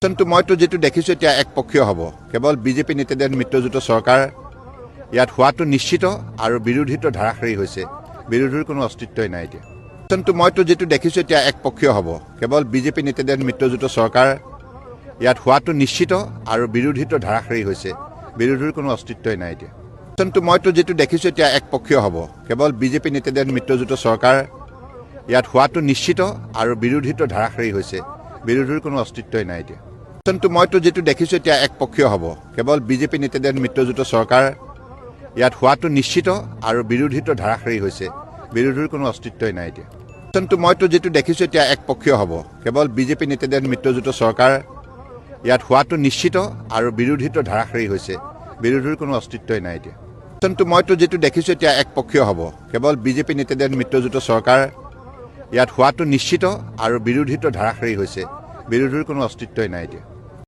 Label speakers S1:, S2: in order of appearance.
S1: কিন্তু মইতো যেটো দেখিছোঁ এতিয়া একপক্ষীয় হ'ব কেৱল বিজেপি নেতৃত্বাধীন মিত্ৰজোঁট চৰকাৰ ইয়াত হোৱাটো নিশ্চিত আৰু বিৰোধীটো ধাৰাসাৰী হৈছে বিৰোধীৰ কোনো অস্তিত্বই নাই এতিয়া কিন্তু মইতো যেটো দেখিছোঁ এতিয়া একপক্ষীয় হ'ব কেৱল বিজেপি নেতৃত্বাধীন মিত্ৰজোঁট চৰকাৰ ইয়াত হোৱাটো নিশ্চিত আৰু বিৰোধীটো ধাৰাসাৰী হৈছে বিৰোধীৰ কোনো অস্তিত্বই নাই এতিয়া কিন্তু মইতো যেটো দেখিছোঁ এতিয়া একপক্ষীয় হ'ব কেৱল বিজেপি নেতৃত্বাধীন মিত্ৰজোঁট চৰকাৰ ইয়াত হোৱাটো নিশ্চিত আৰু বিৰোধীটো ধাৰাসাৰী হৈছে বিৰোধীৰ কোনো অস্তিত্বই নাই এতিয়া কিন্তু মইতো যেটো দেখিছোঁ এতিয়া একপক্ষীয় হ'ব কেৱল বিজেপি নেতৃত্বাধীন মিত্ৰজোঁট চৰকাৰ ইয়াত হোৱাটো নিশ্চিত আৰু বিৰোধীটো ধাৰাসাৰী হৈছে বিৰোধীৰ কোনো অস্তিত্বই নাই এতিয়া কিন্তু মইতো যেটো দেখিছোঁ এতিয়া একপক্ষীয় হ'ব কেৱল বিজেপি নেতৃত্বাধীন মিত্ৰজোঁট চৰকাৰ ইয়াত হোৱাটো নিশ্চিত আৰু বিৰোধীটো ধাৰাসাৰী হৈছে বিৰোধীৰ কোনো অস্তিত্বই নাই এতিয়া কিন্তু মইতো যেটো দেখিছোঁ এতিয়া একপক্ষীয় হ'ব কেৱল বিজেপি নেতৃত্বাধীন মিত্ৰজোঁট চৰকাৰ ইয়াত হোৱাটো নিশ্চিত আৰু বিৰোধীটো ধাৰাসাৰী হৈছে বিৰোধীৰ কোনো অস্তিত্বই নাই এতিয়া